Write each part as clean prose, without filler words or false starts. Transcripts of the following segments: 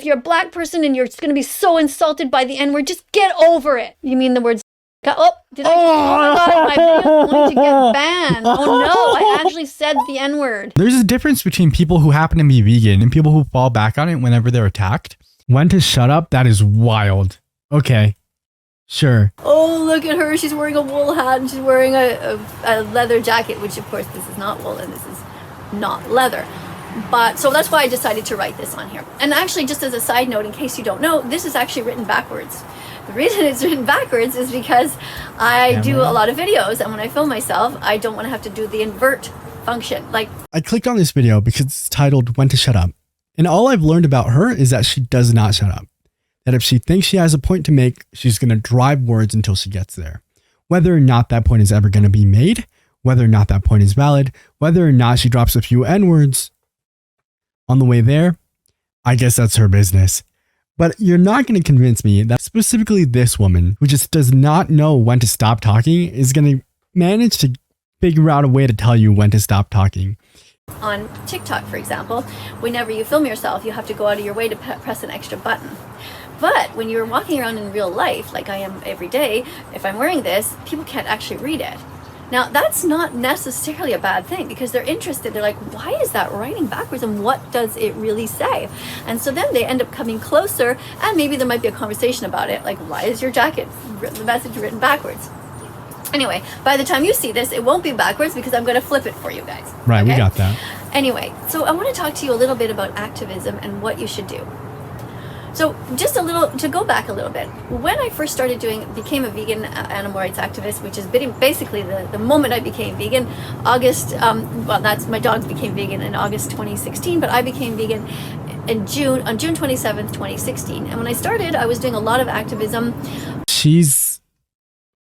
if you're a black person and you're going to be so insulted by the N-word, just get over it. You mean the words, oh, did I? Oh my God, my video is going to get banned. Oh no, I actually said the N-word. There's a difference between people who happen to be vegan and people who fall back on it whenever they're attacked. When to shut up, that is wild. Okay, sure. Oh, look at her. She's wearing a wool hat and she's wearing a leather jacket, which of course this is not wool and this is not leather. But so that's why I decided to write this on here. And actually, just as a side note, in case you don't know, this is actually written backwards. The reason it's written backwards is because I do a lot of videos, and when I film myself, I don't want to have to do the invert function. Like, I clicked on this video because it's titled When to Shut Up. And all I've learned about her is that she does not shut up. That if she thinks she has a point to make, she's going to drive words until she gets there. Whether or not that point is ever going to be made, whether or not that point is valid, whether or not she drops a few N-words on the way there, I guess that's her business. But you're not going to convince me that specifically this woman, who just does not know when to stop talking, is going to manage to figure out a way to tell you when to stop talking. On TikTok, for example, whenever you film yourself, you have to go out of your way to press an extra button. But when you're walking around in real life, like I am every day, if I'm wearing this, people can't actually read it. Now, that's not necessarily a bad thing because they're interested. They're like, why is that writing backwards and what does it really say? And so then they end up coming closer and maybe there might be a conversation about it. Like, why is your jacket, the message written backwards? Anyway, by the time you see this, it won't be backwards because I'm going to flip it for you guys. Right, okay? We got that. Anyway, so I want to talk to you a little bit about activism and what you should do. So just a little, to go back a little bit, when I first became a vegan animal rights activist, which is basically the moment I became vegan, August, my dogs became vegan in August 2016, but I became vegan on June 27th, 2016. And when I started, I was doing a lot of activism. She's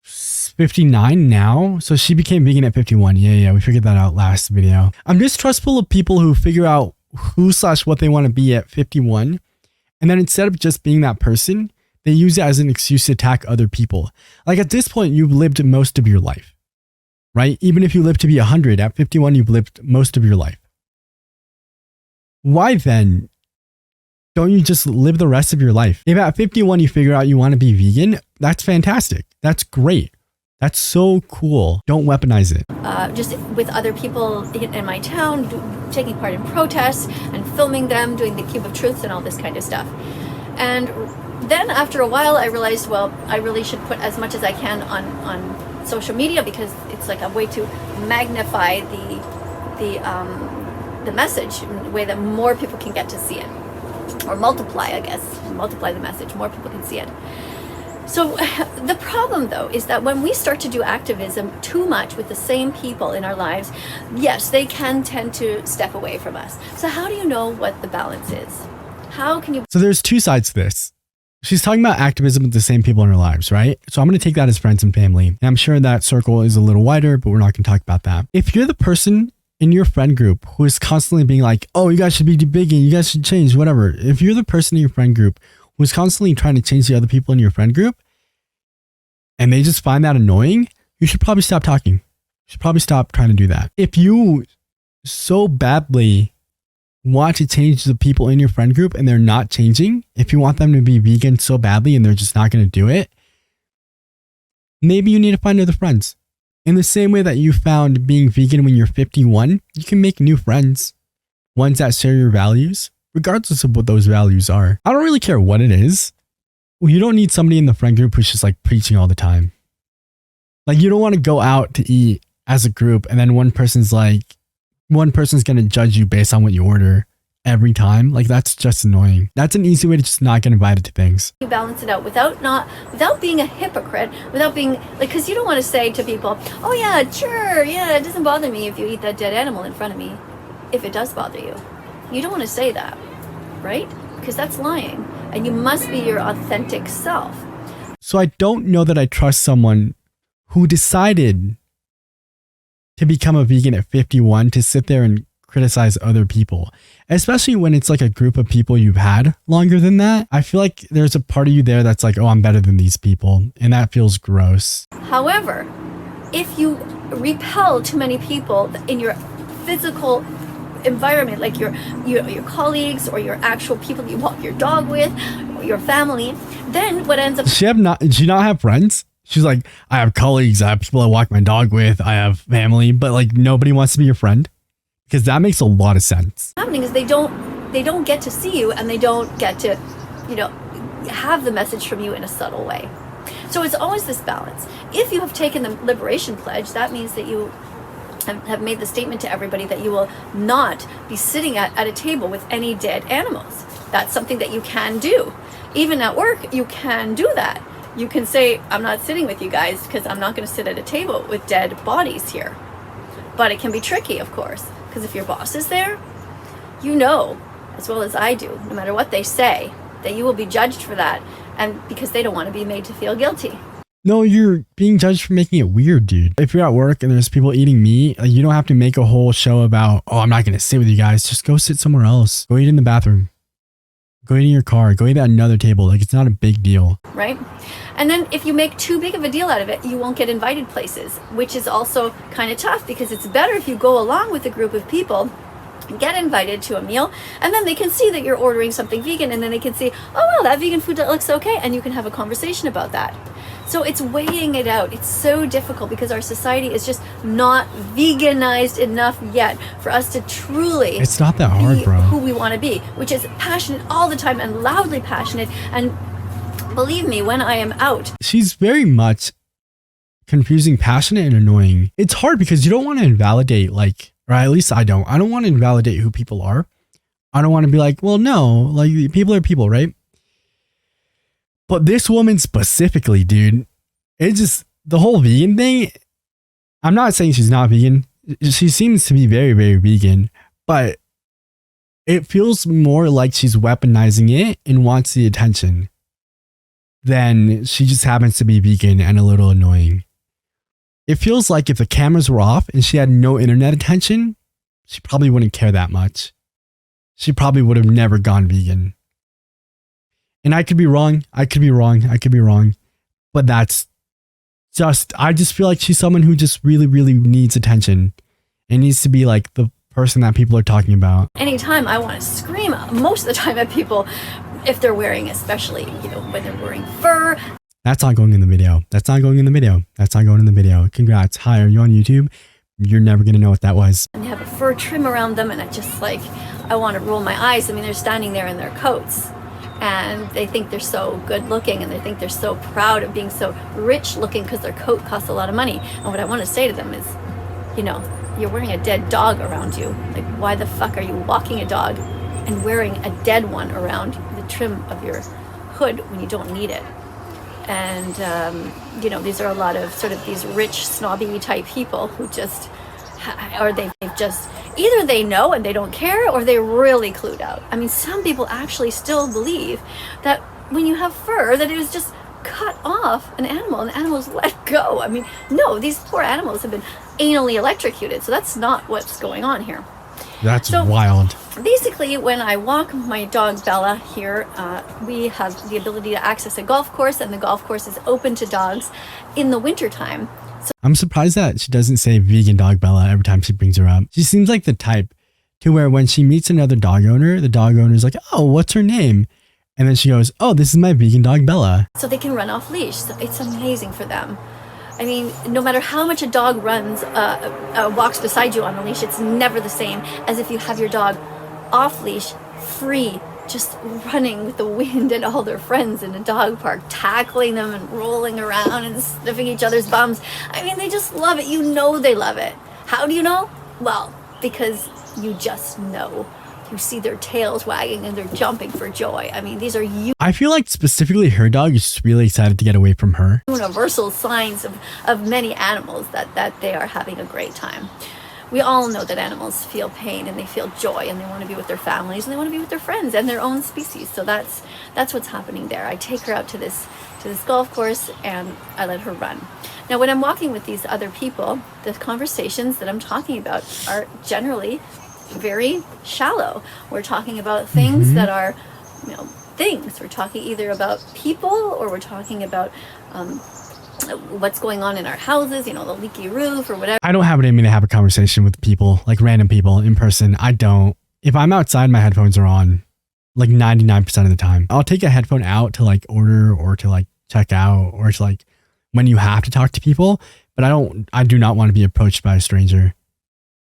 59 now, so she became vegan at 51. Yeah, we figured that out last video. I'm distrustful of people who figure out who/what they want to be at 51. And then instead of just being that person, they use it as an excuse to attack other people. Like at this point, you've lived most of your life, right? Even if you live to be 100, at 51, you've lived most of your life. Why then don't you just live the rest of your life? If at 51 you figure out you want to be vegan, that's fantastic. That's great. That's so cool. Don't weaponize it. Just with other people in my town, taking part in protests and filming them, doing the Cube of Truths and all this kind of stuff. And then after a while, I realized, well, I really should put as much as I can on social media because it's like a way to magnify the message in a way that more people can get to see it. Or multiply, I guess. Multiply the message. More people can see it. So the problem, though, is that when we start to do activism too much with the same people in our lives, yes, they can tend to step away from us. So how do you know what the balance is? How can you... So there's two sides to this. She's talking about activism with the same people in her lives, right? So I'm going to take that as friends and family. And I'm sure that circle is a little wider, but we're not going to talk about that. If you're the person in your friend group who is constantly being like, oh, you guys should be vegan, you guys should change, whatever. If you're the person in your friend group who's constantly trying to change the other people in your friend group, and they just find that annoying, you should probably stop talking. You should probably stop trying to do that. If you so badly want to change the people in your friend group and they're not changing, if you want them to be vegan so badly and they're just not going to do it, maybe you need to find other friends. In the same way that you found being vegan when you're 51, you can make new friends, ones that share your values, regardless of what those values are. I don't really care what it is. Well, you don't need somebody in the friend group who's just like preaching all the time. Like you don't want to go out to eat as a group and then one person's going to judge you based on what you order every time. Like that's just annoying. That's an easy way to just not get invited to things. You balance it out without being a hypocrite, without being like, because you don't want to say to people, oh yeah, sure, yeah, it doesn't bother me if you eat that dead animal in front of me. If it does bother you, you don't want to say that, right? Because that's lying. And you must be your authentic self. So I don't know that I trust someone who decided to become a vegan at 51 to sit there and criticize other people, especially when it's like a group of people you've had longer than that. I feel like there's a part of you there that's like, oh, I'm better than these people. And that feels gross. However, if you repel too many people in your physical environment, like your colleagues or your actual people that you walk your dog with, or your family, then what ends up... Does she not have friends? She's like, I have colleagues, I have people I walk my dog with, I have family, but like nobody wants to be your friend? Because that makes a lot of sense. Happening is they don't get to see you, and they don't get to, have the message from you in a subtle way. So it's always this balance. If you have taken the liberation pledge, that means that you have made the statement to everybody that you will not be sitting at a table with any dead animals. That's something that you can do. Even at work, you can do that. You can say, I'm not sitting with you guys because I'm not going to sit at a table with dead bodies here. But it can be tricky, of course, because if your boss is there, you know, as well as I do, no matter what they say, that you will be judged for that, and because they don't want to be made to feel guilty. No, you're being judged for making it weird, dude. If you're at work and there's people eating meat, you don't have to make a whole show about, oh, I'm not going to sit with you guys. Just go sit somewhere else. Go eat in the bathroom. Go eat in your car. Go eat at another table. Like, it's not a big deal. Right? And then if you make too big of a deal out of it, you won't get invited places, which is also kind of tough, because it's better if you go along with a group of people, get invited to a meal, and then they can see that you're ordering something vegan, and then they can see, oh, well, that vegan food, that looks okay, and you can have a conversation about that. So it's weighing it out. It's so difficult because our society is just not veganized enough yet for us to truly... It's not that hard, bro. ...who we want to be, which is passionate all the time and loudly passionate. And believe me, when I am out... She's very much confusing passionate and annoying. It's hard because you don't want to invalidate, like, or at least I don't. I don't want to invalidate who people are. I don't want to be like, well, no, like, people are people, right? But this woman specifically, dude, it's just the whole vegan thing. I'm not saying she's not vegan. She seems to be very, very vegan, but it feels more like she's weaponizing it and wants the attention than she just happens to be vegan and a little annoying. It feels like if the cameras were off and she had no internet attention, she probably wouldn't care that much. She probably would have never gone vegan. And I could be wrong. I could be wrong. But that's just, I just feel like she's someone who just really, really needs attention and needs to be like the person that people are talking about. Anytime I want to scream most of the time at people, if they're wearing, especially, when they're wearing fur. That's not going in the video. That's not going in the video. That's not going in the video. Congrats. Hi, are you on YouTube? You're never going to know what that was. And they have a fur trim around them, and I just I want to roll my eyes. I mean, they're standing there in their coats, and they think they're so good looking, and they think they're so proud of being so rich looking because their coat costs a lot of money. And what I want to say to them is, you're wearing a dead dog around you. Like, why the fuck are you walking a dog and wearing a dead one around the trim of your hood when you don't need it? And, these are a lot of sort of these rich, snobby type people who just, or they've just, either they know and they don't care, or they're really clued out. I mean, some people actually still believe that when you have fur, that it was just cut off an animal and the animal's let go. I mean, no, these poor animals have been anally electrocuted, so that's not what's going on here. That's wild. Basically, when I walk my dog Bella here, we have the ability to access a golf course, and the golf course is open to dogs in the wintertime. So I'm surprised that she doesn't say vegan dog Bella every time she brings her up. She seems like the type to where when she meets another dog owner, the dog owner is like, oh, what's her name? And then she goes, oh, this is my vegan dog Bella. So they can run off leash. So it's amazing for them. I mean, no matter how much a dog runs, walks beside you on a leash, it's never the same as if you have your dog off leash, free, just running with the wind and all their friends in a dog park, tackling them and rolling around and sniffing each other's bums. I mean, they just love it. You know they love it. How do you know? Well, because you just know. You see their tails wagging and they're jumping for joy. I mean, these are I feel like specifically her dog is just really excited to get away from her. Universal signs of many animals that they are having a great time. We all know that animals feel pain and they feel joy, and they want to be with their families and they want to be with their friends and their own species. So that's what's happening there. I take her out to this golf course and I let her run. Now, when I'm walking with these other people, the conversations that I'm talking about are generally very shallow. We're talking about things that are, things. We're talking either about people, or we're talking about what's going on in our houses, you know, the leaky roof or whatever. I don't have it in me to have a conversation with people, like random people in person. I don't. If I'm outside, my headphones are on like 99% of the time. I'll take a headphone out to like order or to like check out or to like when you have to talk to people. But I do not want to be approached by a stranger.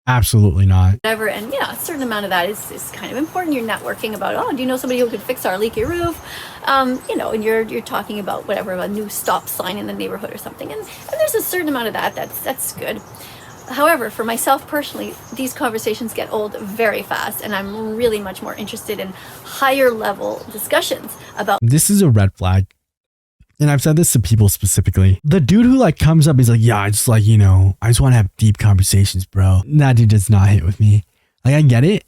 Absolutely not. Whatever. And yeah, a certain amount of that is kind of important. You're networking about, oh, do you know somebody who could fix our leaky roof? You know, and you're talking about whatever, a new stop sign in the neighborhood or something. And there's a certain amount of that's good. However, for myself personally, these conversations get old very fast, and I'm really much more interested in higher level discussions about. This is a red flag. And I've said this to people specifically. The dude who like comes up, he's like, yeah, I just like, you know, I just want to have deep conversations, bro. That dude does not hit with me. Like, I get it.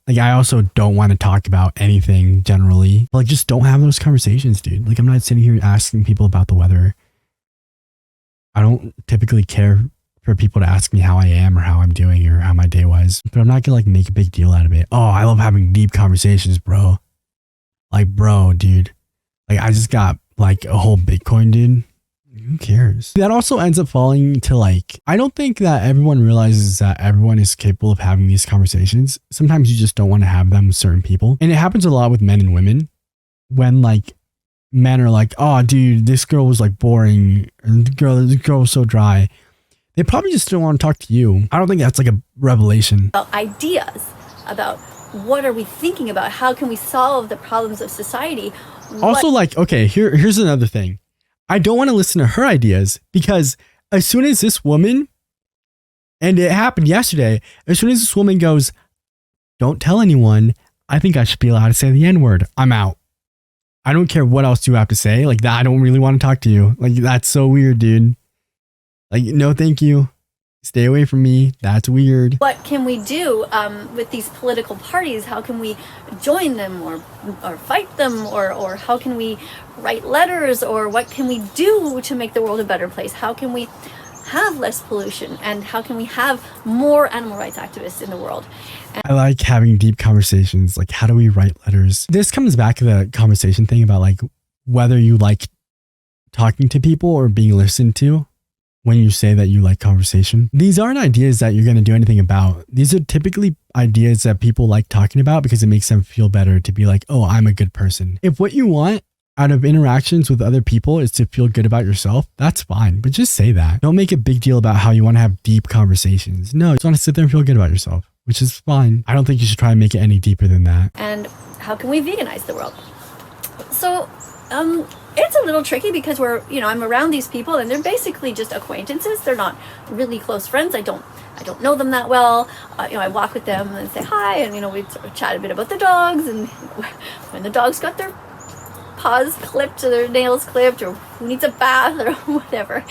Like, I also don't want to talk about anything generally. But, like, just don't have those conversations, dude. Like, I'm not sitting here asking people about the weather. I don't typically care for people to ask me how I am or how I'm doing or how my day was. But I'm not gonna like make a big deal out of it. Oh, I love having deep conversations, bro. Like, bro, dude. Like, I just got like a whole Bitcoin, dude. Who cares? That also ends up falling to like, I don't think that everyone realizes that everyone is capable of having these conversations. Sometimes you just don't want to have them with certain people. And it happens a lot with men and women when like men are like, oh, dude, this girl was like boring. And this girl was so dry. They probably just don't want to talk to you. I don't think that's like a revelation. About ideas, about what are we thinking about? How can we solve the problems of society? Also, like, okay, here's another thing. I don't want to listen to her ideas because as soon as this woman, and it happened yesterday, as soon as this woman goes, don't tell anyone, I think I should be allowed to say the N-word. I'm out. I don't care what else you have to say. Like that, I don't really want to talk to you. Like, that's so weird, dude. Like, no, thank you. Stay away from me. That's weird. What can we do with these political parties? How can we join them or fight them? Or how can we write letters? Or what can we do to make the world a better place? How can we have less pollution? And how can we have more animal rights activists in the world? I like having deep conversations. Like, how do we write letters? This comes back to the conversation thing about like whether you like talking to people or being listened to. When you say that you like conversation, these aren't ideas that you're going to do anything about. These are typically ideas that people like talking about because it makes them feel better to be like, oh, I'm a good person. If what you want out of interactions with other people is to feel good about yourself, that's fine. But just say that. Don't make a big deal about how you want to have deep conversations. No, you just want to sit there and feel good about yourself, which is fine. I don't think you should try and make it any deeper than that. And how can we veganize the world? So, it's a little tricky because I'm around these people and they're basically just acquaintances. They're not really close friends. I don't know them that well. I walk with them and say hi, and we sort of chat a bit about the dogs, and when the dogs got their paws clipped or their nails clipped, or who needs a bath or whatever.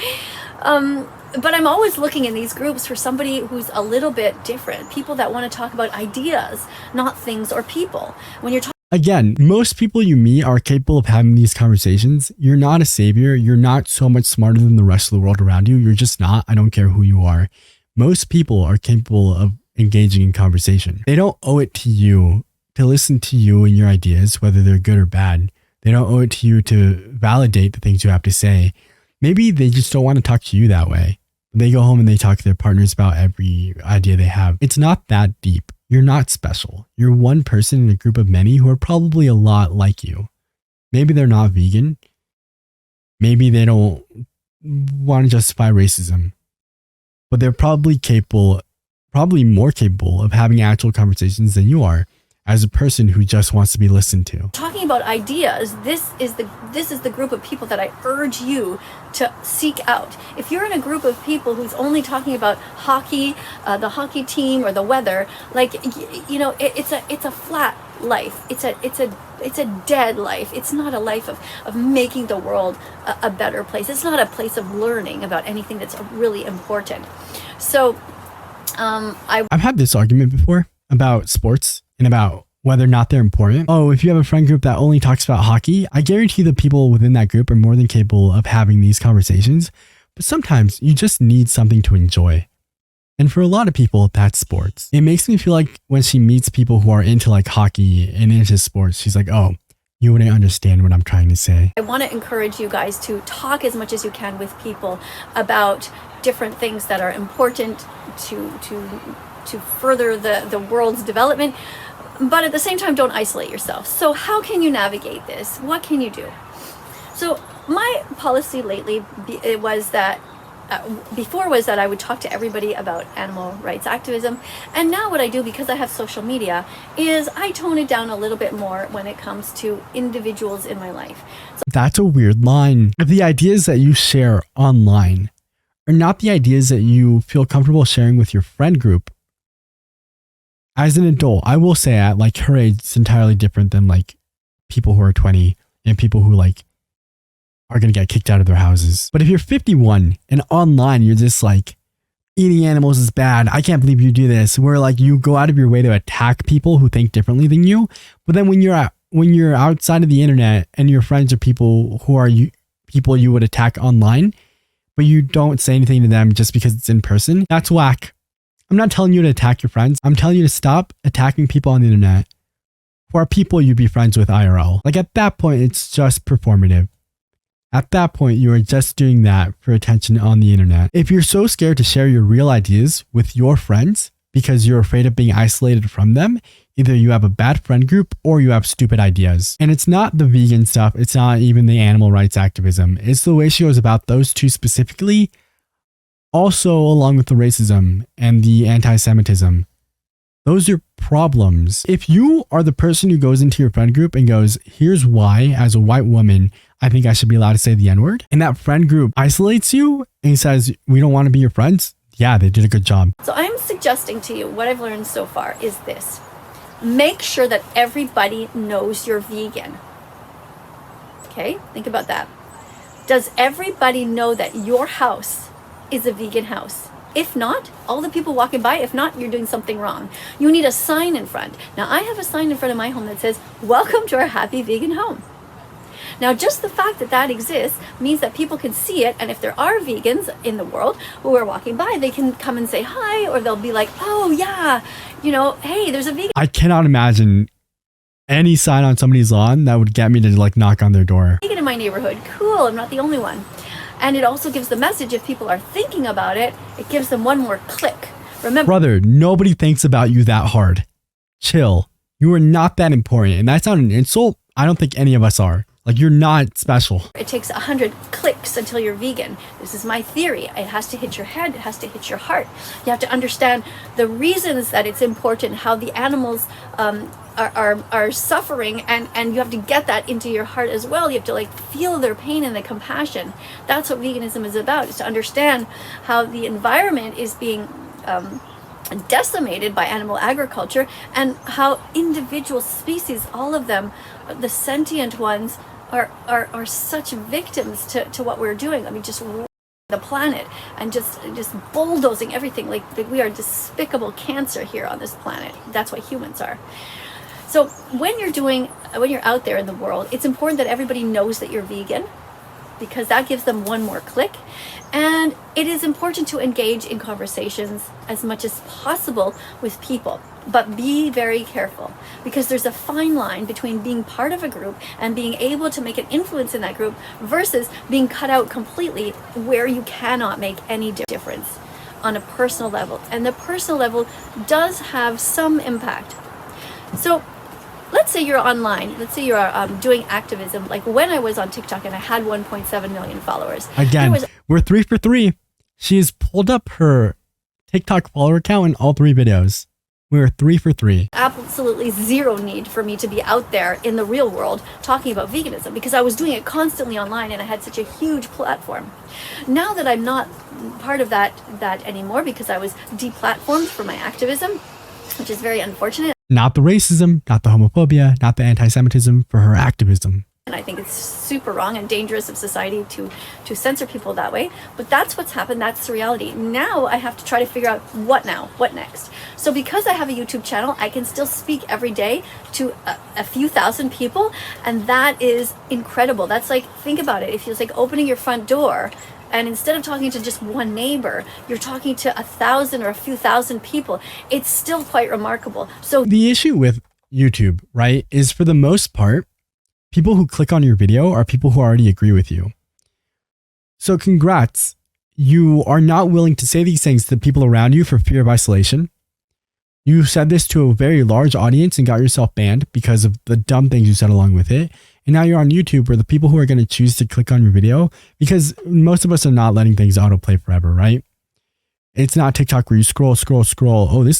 But I'm always looking in these groups for somebody who's a little bit different. People that want to talk about ideas, not things or people. When you're talking. Again, most people you meet are capable of having these conversations. You're not a savior. You're not so much smarter than the rest of the world around you. You're just not. I don't care who you are. Most people are capable of engaging in conversation. They don't owe it to you to listen to you and your ideas, whether they're good or bad. They don't owe it to you to validate the things you have to say. Maybe they just don't want to talk to you that way. They go home and they talk to their partners about every idea they have. It's not that deep. You're not special. You're one person in a group of many who are probably a lot like you. Maybe they're not vegan. Maybe they don't want to justify racism. But they're probably more capable of having actual conversations than you are as a person who just wants to be listened to. Talking about ideas, this is the group of people that I urge you to seek out. If you're in a group of people who's only talking about hockey, the hockey team, or the weather, it's a flat life. It's a dead life. It's not a life of making the world a better place. It's not a place of learning about anything that's really important. So, I've had this argument before about sports and about whether or not they're important. Oh, if you have a friend group that only talks about hockey, I guarantee the people within that group are more than capable of having these conversations. But sometimes you just need something to enjoy. And for a lot of people, that's sports. It makes me feel like when she meets people who are into like hockey and into sports, she's like, oh, you wouldn't understand what I'm trying to say. I want to encourage you guys to talk as much as you can with people about different things that are important to further the world's development, but at the same time, don't isolate yourself. So how can you navigate this? What can you do? So my policy lately before was that I would talk to everybody about animal rights activism, and now what I do, because I have social media, is I tone it down a little bit more when it comes to individuals in my life. So that's a weird line. If the ideas that you share online are not the ideas that you feel comfortable sharing with your friend group, as an adult, I will say at like her age, it's entirely different than like people who are 20 and people who like are going to get kicked out of their houses. But if you're 51 and online, you're just like, eating animals is bad. I can't believe you do this. Where like you go out of your way to attack people who think differently than you. But then when you're outside of the internet and your friends are people who are people you would attack online, but you don't say anything to them just because it's in person, that's whack. I'm not telling you to attack your friends. I'm telling you to stop attacking people on the internet who are people you'd be friends with IRL. Like at that point, it's just performative. At that point, you are just doing that for attention on the internet. If you're so scared to share your real ideas with your friends because you're afraid of being isolated from them, either you have a bad friend group or you have stupid ideas. And it's not the vegan stuff. It's not even the animal rights activism. It's the way she goes about those two specifically. Also, along with the racism and the anti-Semitism. Those are problems. If you are the person who goes into your friend group and goes, here's why, as a white woman, I think I should be allowed to say the N-word, and that friend group isolates you and says, we don't want to be your friends, yeah, they did a good job. So I'm suggesting to you, what I've learned so far is this. Make sure that everybody knows you're vegan. Okay, think about that. Does everybody know that your house is a vegan house? If not, all the people walking by, if not, you're doing something wrong. You need a sign in front. Now, I have a sign in front of my home that says, welcome to our happy vegan home. Now, just the fact that that exists means that people can see it, and if there are vegans in the world who are walking by, they can come and say hi, or they'll be like, oh yeah, you know, hey, there's a vegan. I cannot imagine any sign on somebody's lawn that would get me to like knock on their door. Vegan in my neighborhood, cool, I'm not the only one. And it also gives the message, if people are thinking about it, it gives them one more click. Remember, brother, nobody thinks about you that hard. Chill. You are not that important. And that's not an insult. I don't think any of us are. Like, you're not special. It takes 100 clicks until you're vegan. This is my theory. It has to hit your head. It has to hit your heart. You have to understand the reasons that it's important, how the animals are suffering, and you have to get that into your heart as well. You have to like feel their pain and the compassion. That's what veganism is about, is to understand how the environment is being decimated by animal agriculture, and how individual species, all of them, the sentient ones, are such victims to what we're doing. I mean, just the planet and just bulldozing everything. Like we are despicable cancer here on this planet. That's what humans are. So when you're out there in the world, it's important that everybody knows that you're vegan, because that gives them one more click. And it is important to engage in conversations as much as possible with people, but be very careful, because there's a fine line between being part of a group and being able to make an influence in that group versus being cut out completely, where you cannot make any difference on a personal level. And the personal level does have some impact. So let's say you're online. Let's say you're doing activism. Like when I was on TikTok and I had 1.7 million followers. Again, we're 3 for 3. She has pulled up her TikTok follower count in all 3 videos. We're 3 for 3. Absolutely zero need for me to be out there in the real world talking about veganism, because I was doing it constantly online and I had such a huge platform. Now that I'm not part of that anymore, because I was deplatformed for my activism, which is very unfortunate. Not the racism, not the homophobia, not the anti-Semitism, for her activism. And I think it's super wrong and dangerous of society to censor people that way. But that's what's happened. That's the reality. Now I have to try to figure out what next. So because I have a YouTube channel, I can still speak every day to a few thousand people. And that is incredible. That's like, think about it. It feels like opening your front door, and instead of talking to just one neighbor, you're talking to 1,000 or a few thousand people. It's still quite remarkable. So the issue with YouTube, right, is for the most part, People who click on your video are people who already agree with you. So congrats. You are not willing to say these things to the people around you for fear of isolation. You said this to a very large audience and got yourself banned because of the dumb things you said along with it. And now you're on YouTube where the people who are going to choose to click on your video, because most of us are not letting things autoplay forever, right? It's not TikTok where you scroll. Oh,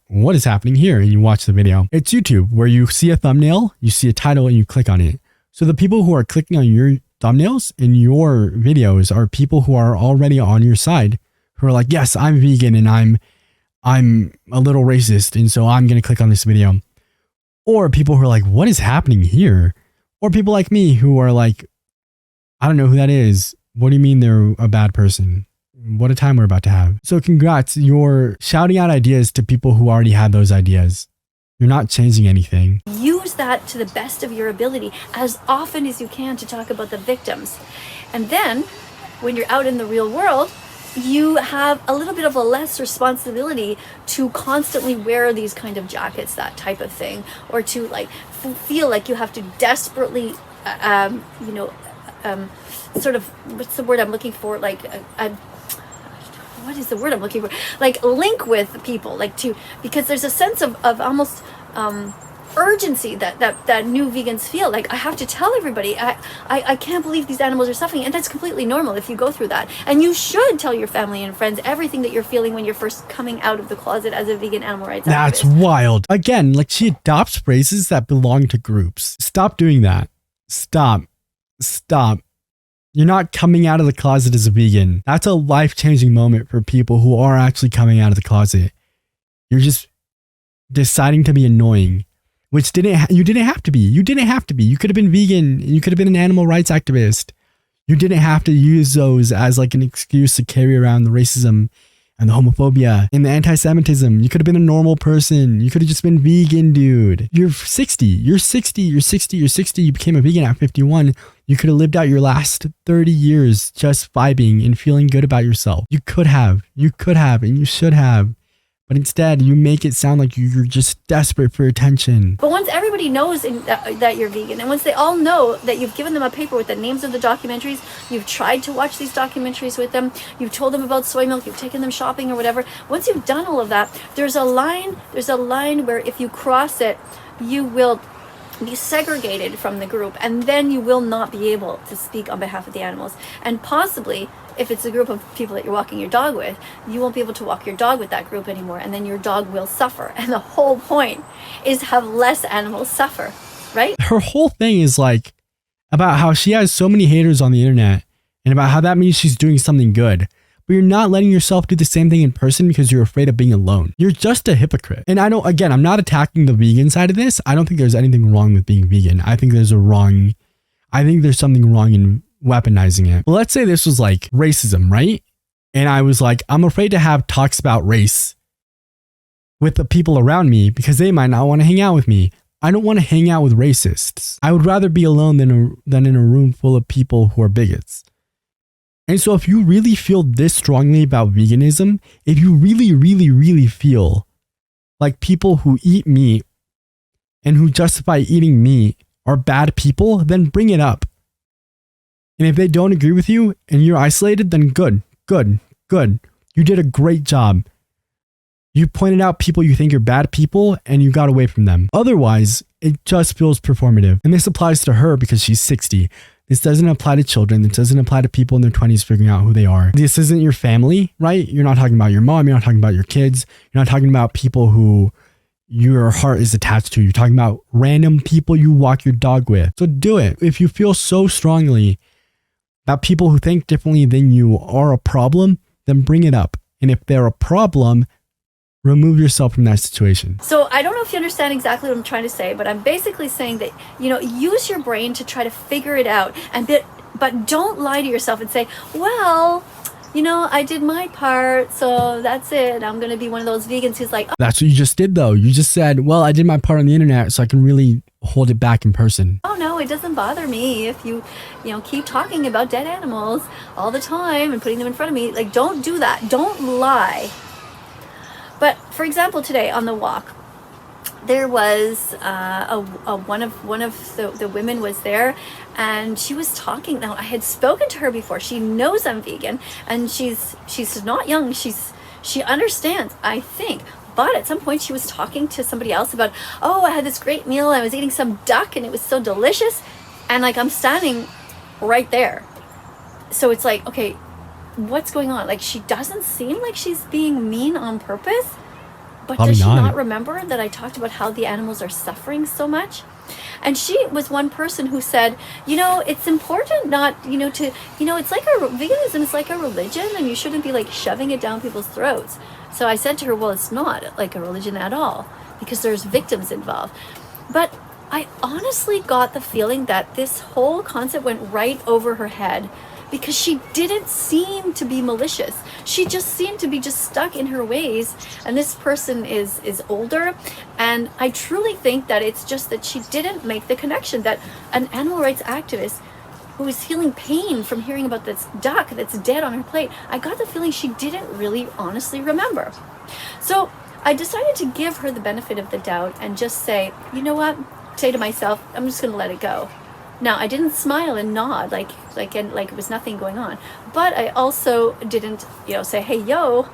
what is happening here? And you watch the video. It's YouTube where you see a thumbnail, you see a title, and you click on it. So the people who are clicking on your thumbnails in your videos are people who are already on your side, who are like, yes, I'm vegan and I'm a little racist, and so I'm going to click on this video. Or people who are like, what is happening here? Or people like me who are like, I don't know who that is. What do you mean they're a bad person? What a time we're about to have. So congrats, you're shouting out ideas to people who already had those ideas. You're not changing anything. Use that to the best of your ability as often as you can to talk about the victims. And then when you're out in the real world, you have a little bit of a less responsibility to constantly wear these kind of jackets, that type of thing, or to like feel like you have to desperately, sort of, what's the word I'm looking for? What is the word I'm looking for? Like link with people, because there's a sense of almost urgency that new vegans feel like I have to tell everybody I can't believe these animals are suffering, and that's completely normal if you go through that, and you should tell your family and friends everything that you're feeling when you're first coming out of the closet as a vegan animal rights activist. That's wild. Again, like she adopts phrases that belong to groups. Stop doing that. Stop. You're not coming out of the closet as a vegan. That's a life-changing moment for people who are actually coming out of the closet. You're just deciding to be annoying. Which you didn't have to be. You didn't have to be. You could have been vegan. You could have been an animal rights activist. You didn't have to use those as like an excuse to carry around the racism and the homophobia and the anti-Semitism. You could have been a normal person. You could have just been vegan, dude. You're 60. You're 60. You became a vegan at 51. You could have lived out your last 30 years just vibing and feeling good about yourself. You could have, and you should have. But instead, you make it sound like you're just desperate for attention. But once everybody knows that you're vegan, and once they all know that you've given them a paper with the names of the documentaries, you've tried to watch these documentaries with them, you've told them about soy milk, you've taken them shopping or whatever, once you've done all of that, there's a line where if you cross it, you will be segregated from the group, and then you will not be able to speak on behalf of the animals. And possibly, if it's a group of people that you're walking your dog with, you won't be able to walk your dog with that group anymore, and then your dog will suffer. And the whole point is to have less animals suffer, right? Her whole thing is like about how she has so many haters on the internet and about how that means she's doing something good. But you're not letting yourself do the same thing in person because you're afraid of being alone. You're just a hypocrite. And I'm not attacking the vegan side of this. I don't think there's anything wrong with being vegan. I think there's something wrong in weaponizing it. But let's say this was like racism, right? And I was like, I'm afraid to have talks about race with the people around me because they might not want to hang out with me. I don't want to hang out with racists. I would rather be alone than in a room full of people who are bigots. And so if you really feel this strongly about veganism, if you really, really, really feel like people who eat meat and who justify eating meat are bad people, then bring it up. And if they don't agree with you and you're isolated, then good. You did a great job. You pointed out people you think are bad people and you got away from them. Otherwise, it just feels performative. And this applies to her because she's 60. This doesn't apply to children. This doesn't apply to people in their 20s figuring out who they are. This isn't your family, right? You're not talking about your mom. You're not talking about your kids. You're not talking about people who your heart is attached to. You're talking about random people you walk your dog with. So do it. If you feel so strongly that people who think differently than you are a problem, then bring it up. And if they're a problem, remove yourself from that situation. So I don't know if you understand exactly what I'm trying to say, but I'm basically saying that, use your brain to try to figure it out, but don't lie to yourself and say, well, I did my part, so that's it. I'm going to be one of those vegans who's like... That's what you just did, though. You just said, well, I did my part on the internet, so I can really hold it back in person. Oh, no, it doesn't bother me if you keep talking about dead animals all the time and putting them in front of me. Like, don't do that. Don't lie. But, for example, today on the walk, there was one of the women was there, and she was talking. Now, I had spoken to her before. She knows I'm vegan, and she's not young. She understands, I think. But at some point she was talking to somebody else about, oh, I had this great meal, I was eating some duck and it was so delicious, and like I'm standing right there. So it's like, okay, what's going on? Like, she doesn't seem like she's being mean on purpose, but does she not remember that I talked about how the animals are suffering so much? And she was one person who said, it's important not, it's like veganism is like a religion, and you shouldn't be like shoving it down people's throats. So I said to her, well, it's not like a religion at all, because there's victims involved. But I honestly got the feeling that this whole concept went right over her head, because she didn't seem to be malicious. She just seemed to be just stuck in her ways. And this person is older. And I truly think that it's just that she didn't make the connection that an animal rights activist who is feeling pain from hearing about this duck that's dead on her plate, I got the feeling she didn't really honestly remember. So I decided to give her the benefit of the doubt and just say, you know what? Say to myself, I'm just going to let it go. Now, I didn't smile and nod like it was nothing going on, but I also didn't, say, hey, yo,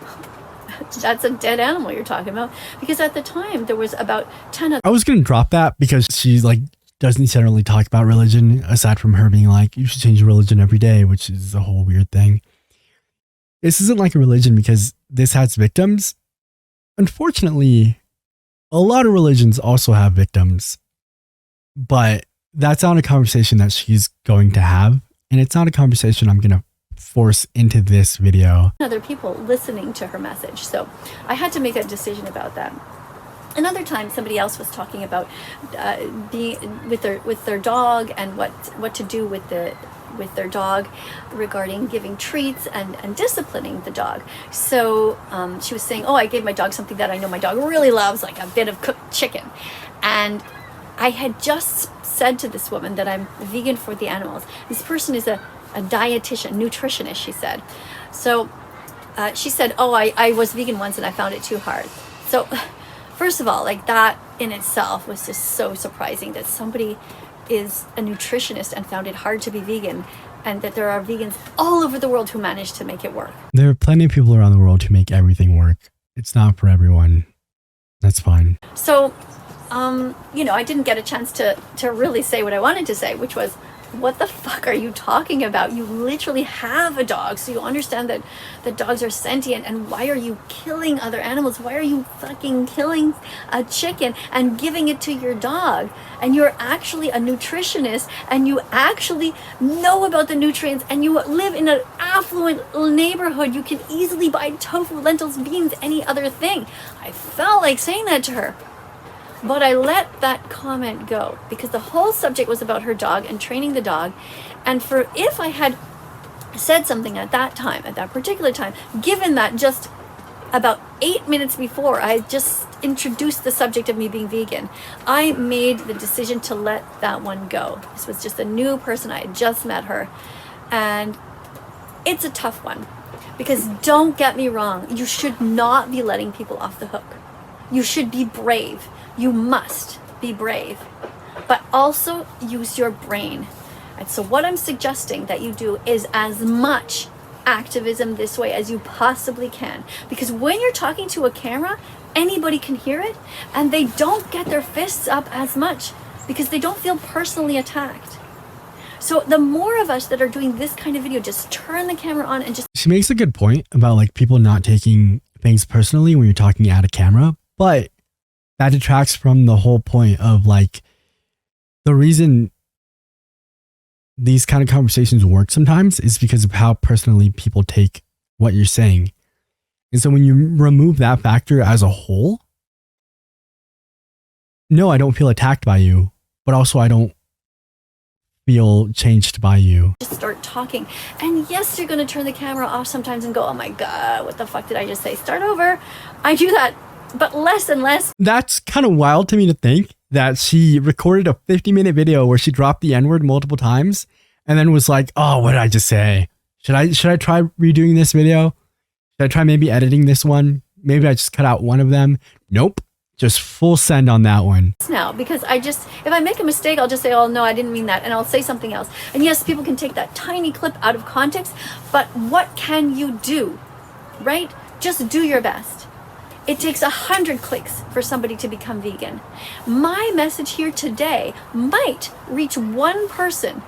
that's a dead animal you're talking about, because at the time there was about 10 of. I was going to drop that because she's like, doesn't generally talk about religion, aside from her being like, you should change your religion every day, which is a whole weird thing. This isn't like a religion because this has victims. Unfortunately, a lot of religions also have victims, but that's not a conversation that she's going to have. And it's not a conversation I'm going to force into this video. Other people listening to her message. So I had to make a decision about that. Another time, somebody else was talking about being with their dog and what to do with their dog regarding giving treats and disciplining the dog. So she was saying, oh, I gave my dog something that I know my dog really loves, like a bit of cooked chicken. And I had just said to this woman that I'm vegan for the animals. This person is a dietitian, nutritionist, she said. So she said, oh, I was vegan once and I found it too hard. So first of all, like, that in itself was just so surprising, that somebody is a nutritionist and found it hard to be vegan, and that there are vegans all over the world who manage to make it work. There are plenty of people around the world who make everything work. It's not for everyone. That's fine. So, I didn't get a chance to really say what I wanted to say, which was, what the fuck are you talking about? You literally have a dog, so you understand that the dogs are sentient, and why are you killing other animals? Why are you fucking killing a chicken and giving it to your dog? And you're actually a nutritionist, and you actually know about the nutrients, and you live in an affluent neighborhood. You can easily buy tofu, lentils, beans, any other thing. I felt like saying that to her. But I let that comment go, because the whole subject was about her dog and training the dog. And if I had said something at that particular time, given that just about 8 minutes before I had just introduced the subject of me being vegan, I made the decision to let that one go. This was just a new person. I had just met her. And it's a tough one, because don't get me wrong, you should not be letting people off the hook. You should be brave. You must be brave, but also use your brain. And so what I'm suggesting that you do is as much activism this way as you possibly can, because when you're talking to a camera, anybody can hear it, and they don't get their fists up as much because they don't feel personally attacked. So the more of us that are doing this kind of video, just turn the camera on and just... She makes a good point about like people not taking things personally when you're talking at a camera, but that detracts from the whole point of like the reason these kind of conversations work sometimes is because of how personally people take what you're saying. And so when you remove that factor as a whole, no, I don't feel attacked by you, but also I don't feel changed by you. Just start talking. And yes, you're going to turn the camera off sometimes and go, oh my God, what the fuck did I just say? Start over. I do that, but less and less. That's kind of wild to me to think that she recorded a 50-minute video where she dropped the N-word multiple times and then was like, oh, what did I just say? Should I try redoing this video? Should I try maybe editing this one? Maybe I just cut out one of them. Nope. Just full send on that one. Now, because if I make a mistake, I'll just say, oh no, I didn't mean that, and I'll say something else. And yes, people can take that tiny clip out of context, but what can you do, right? Just do your best. It takes 100 clicks for somebody to become vegan. My message here today might reach one person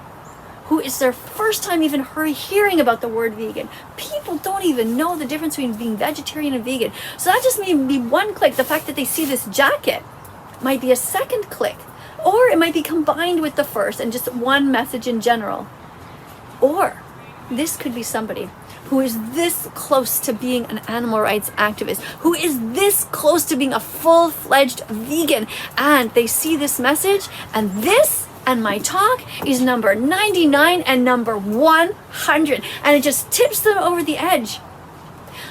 who is their first time even hearing about the word vegan. People don't even know the difference between being vegetarian and vegan. So that just may be one click. The fact that they see this jacket might be a second click, or it might be combined with the first and just one message in general. Or this could be somebody who is this close to being an animal rights activist, who is this close to being a full-fledged vegan, and they see this message, and this and my talk is number 99 and number 100, and it just tips them over the edge.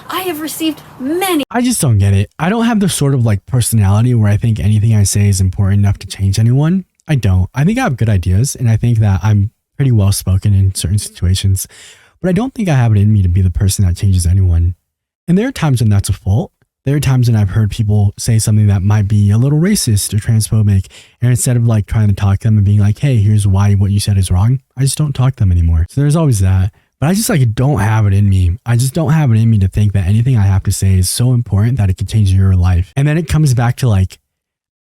I have received many. I just don't get it. I don't have the sort of like personality where I think anything I say is important enough to change anyone. I don't. I think I have good ideas, and I think that I'm pretty well spoken in certain situations, but I don't think I have it in me to be the person that changes anyone. And there are times when that's a fault. There are times when I've heard people say something that might be a little racist or transphobic, and instead of like trying to talk to them and being like, hey, here's why what you said is wrong, I just don't talk to them anymore. So there's always that. But I just like don't have it in me. I just don't have it in me to think that anything I have to say is so important that it could change your life. And then it comes back to like,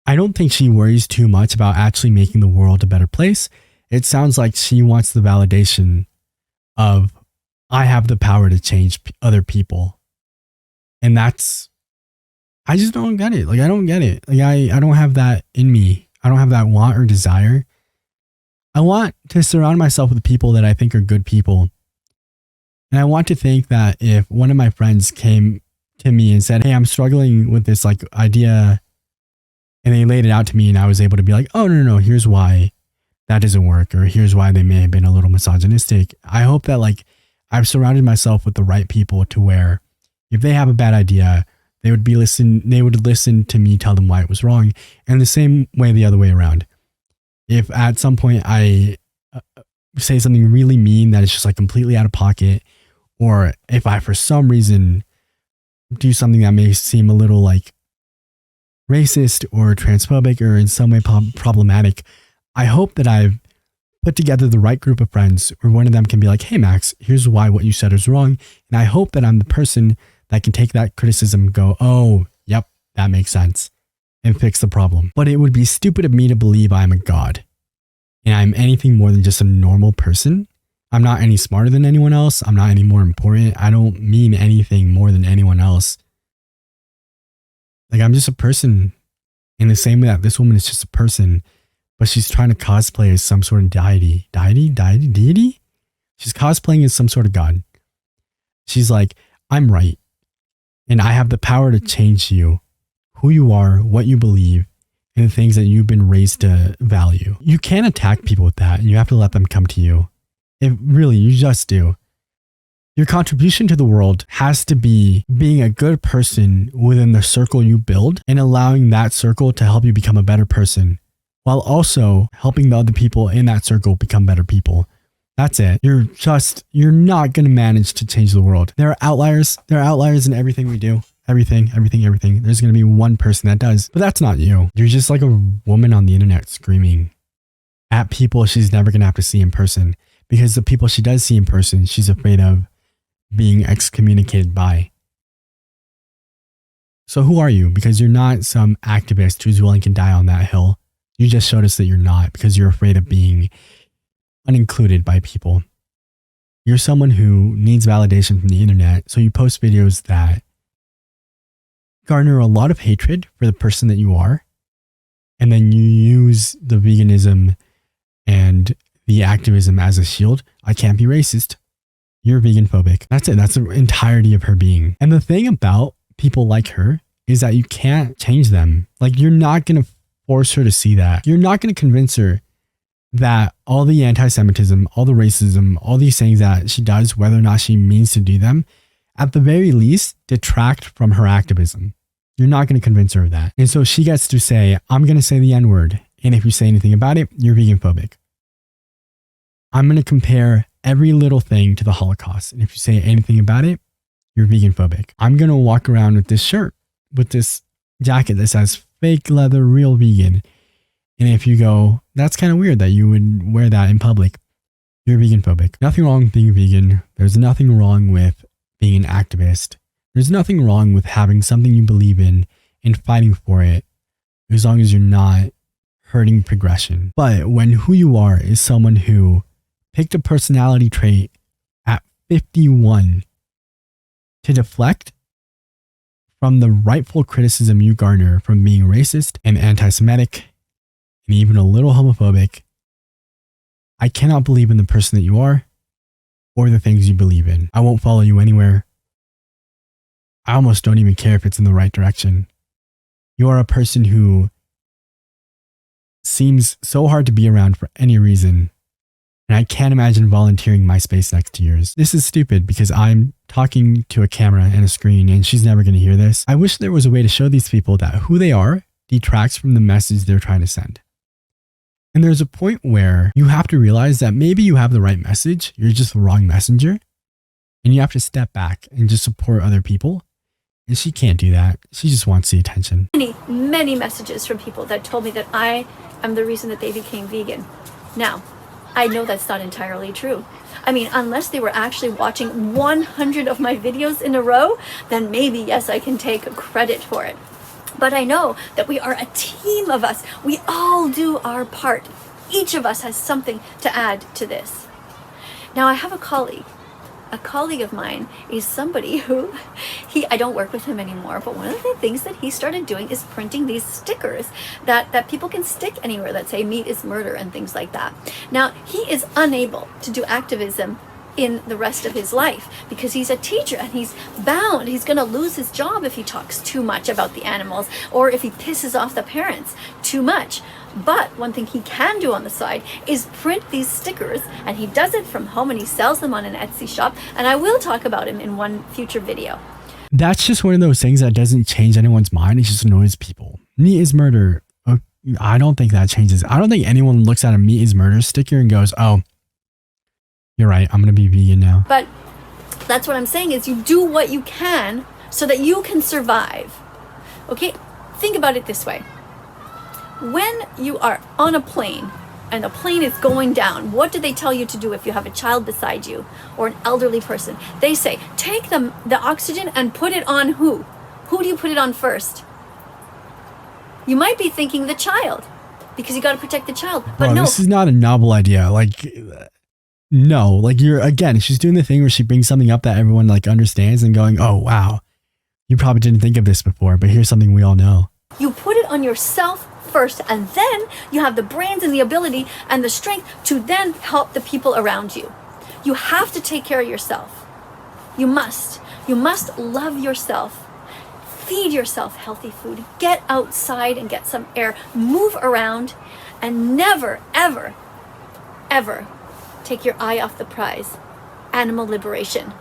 I don't think she worries too much about actually making the world a better place. It sounds like she wants the validation of, I have the power to change other people. And that's, I just don't get it. Like, I don't get it. Like, I don't have that in me. I don't have that want or desire. I want to surround myself with people that I think are good people. And I want to think that if one of my friends came to me and said, hey, I'm struggling with this like idea, and they laid it out to me, and I was able to be like, oh, no, here's why that doesn't work, or here's why they may have been a little misogynistic. I hope that like I've surrounded myself with the right people to where if they have a bad idea, they would listen to me tell them why it was wrong. And the same way the other way around. If at some point I say something really mean that is just like completely out of pocket, or if I for some reason do something that may seem a little like racist or transphobic or in some way problematic, I hope that I've put together the right group of friends where one of them can be like, hey Max, here's why what you said is wrong. And I hope that I'm the person that can take that criticism and go, oh, yep, that makes sense, and fix the problem. But it would be stupid of me to believe I'm a god and I'm anything more than just a normal person. I'm not any smarter than anyone else. I'm not any more important. I don't mean anything more than anyone else. Like, I'm just a person in the same way that this woman is just a person, but she's trying to cosplay as some sort of deity. Deity? She's cosplaying as some sort of god. She's like, I'm right. And I have the power to change you, who you are, what you believe, and the things that you've been raised to value. You can't attack people with that, and you have to let them come to you. You just do. Your contribution to the world has to be being a good person within the circle you build and allowing that circle to help you become a better person, while also helping the other people in that circle become better people. That's it. You're not going to manage to change the world. There are outliers. There are outliers in everything we do. Everything. There's going to be one person that does, but that's not you. You're just like a woman on the internet screaming at people she's never going to have to see in person, because the people she does see in person, she's afraid of being excommunicated by. So who are you? Because you're not some activist who's willing to die on that hill. You just showed us that you're not, because you're afraid of being unincluded by people. You're someone who needs validation from the internet, so you post videos that garner a lot of hatred for the person that you are, and then you use the veganism and the activism as a shield. I can't be racist. You're vegan phobic. That's it. That's the entirety of her being. And the thing about people like her is that you can't change them. Like, you're not going to force her to see that. You're not going to convince her that all the anti-Semitism, all the racism, all these things that she does, whether or not she means to do them, at the very least, detract from her activism. You're not going to convince her of that. And so she gets to say, I'm going to say the N-word, and if you say anything about it, you're vegan phobic. I'm going to compare every little thing to the Holocaust, and if you say anything about it, you're vegan phobic. I'm going to walk around with this shirt, with this jacket that says fake leather, real vegan. And if you go, that's kind of weird that you would wear that in public, you're vegan phobic. Nothing wrong with being vegan. There's nothing wrong with being an activist. There's nothing wrong with having something you believe in and fighting for it, as long as you're not hurting progression. But when who you are is someone who picked a personality trait at 51 to deflect from the rightful criticism you garner from being racist and anti-Semitic and even a little homophobic, I cannot believe in the person that you are or the things you believe in. I won't follow you anywhere. I almost don't even care if it's in the right direction. You are a person who seems so hard to be around for any reason, and I can't imagine volunteering my space next to yours. This is stupid because I'm talking to a camera and a screen and she's never going to hear this. I wish there was a way to show these people that who they are detracts from the message they're trying to send. And there's a point where you have to realize that maybe you have the right message, you're just the wrong messenger, and you have to step back and just support other people. And she can't do that. She just wants the attention. Many messages from people that told me that I am the reason that they became vegan. Now, I know that's not entirely true. I mean, unless they were actually watching 100 of my videos in a row, then maybe, yes, I can take credit for it. But I know that we are a team of us. We all do our part. Each of us has something to add to this. Now, I have a colleague. A colleague of mine is somebody who, I don't work with him anymore, but one of the things that he started doing is printing these stickers that people can stick anywhere that say meat is murder and things like that. Now, he is unable to do activism in the rest of his life because he's a teacher and he's bound. He's going to lose his job if he talks too much about the animals or if he pisses off the parents too much. But one thing he can do on the side is print these stickers, and he does it from home and he sells them on an Etsy shop, and I will talk about him in one future video. That's just one of those things that doesn't change anyone's mind. It just annoys people. Meat is murder. I don't think that changes. I don't think anyone looks at a meat is murder sticker and goes, oh, you're right, I'm going to be vegan now. But that's what I'm saying is you do what you can so that you can survive. Okay? Think about it this way. When you are on a plane and the plane is going down, what do they tell you to do if you have a child beside you or an elderly person? They say, take the oxygen and put it on who? Who do you put it on first? You might be thinking the child because you got to protect the child. But no, this is not a novel idea. No, again, she's doing the thing where she brings something up that everyone understands and going, oh, wow, you probably didn't think of this before, but here's something we all know. You put it on yourself first, and then you have the brains and the ability and the strength to then help the people around you. You have to take care of yourself. You must love yourself. Feed yourself healthy food. Get outside and get some air. Move around, and never, ever, ever take your eye off the prize. Animal liberation.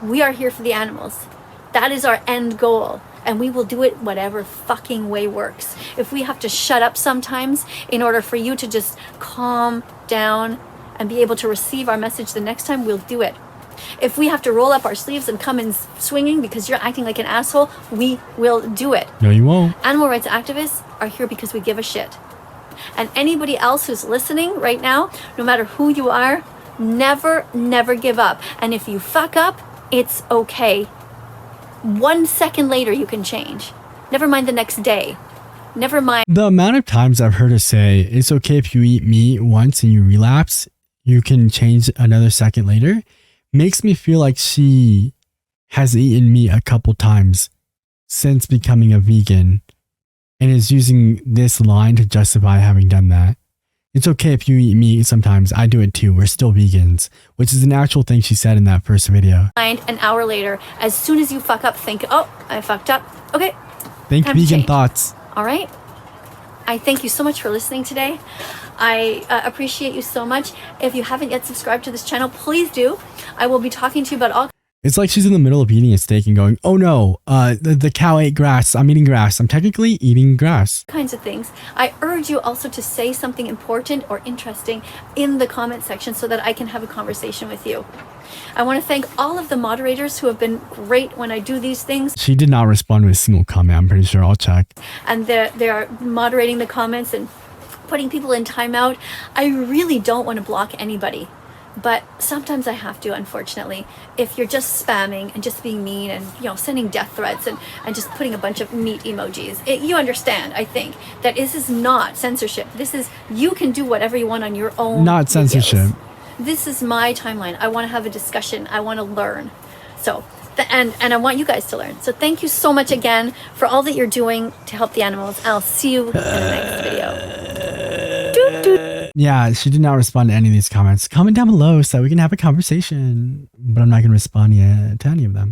We are here for the animals. That is our end goal. And we will do it whatever fucking way works. If we have to shut up sometimes in order for you to just calm down and be able to receive our message the next time, we'll do it. If we have to roll up our sleeves and come in swinging because you're acting like an asshole, we will do it. No, you won't. Animal rights activists are here because we give a shit. And anybody else who's listening right now, no matter who you are, never, never give up. And if you fuck up, it's okay. 1 second later, you can change. Never mind the next day. Never mind. The amount of times I've heard her say, it's okay if you eat meat once and you relapse, you can change another second later, makes me feel like she has eaten meat a couple times since becoming a vegan and is using this line to justify having done that. It's okay if you eat meat sometimes. I do it too. We're still vegans, which is an actual thing she said in that first video. An hour later, as soon as you fuck up, think, oh, I fucked up. Okay. Think vegan thoughts. All right. I thank you so much for listening today. I appreciate you so much. If you haven't yet subscribed to this channel, please do. I will be talking to you about all. It's like she's in the middle of eating a steak and going, oh no, the cow ate grass. I'm eating grass. I'm technically eating grass. Kinds of things. I urge you also to say something important or interesting in the comment section so that I can have a conversation with you. I want to thank all of the moderators who have been great when I do these things. She did not respond to a single comment. I'm pretty sure. I'll check. And they are moderating the comments and putting people in timeout. I really don't want to block anybody, but sometimes I have to, unfortunately. If you're just spamming and just being mean and, you know, sending death threats and just putting a bunch of meat emojis, you understand, I think, that this is not censorship. This is, you can do whatever you want on your own. Not censorship. Videos. This is my timeline. I want to have a discussion. I want to learn. So, and I want you guys to learn. So thank you so much again for all that you're doing to help the animals. I'll see you in the next video. Doot, doot. Yeah, she did not respond to any of these comments. Comment down below so we can have a conversation. But I'm not going to respond yet to any of them.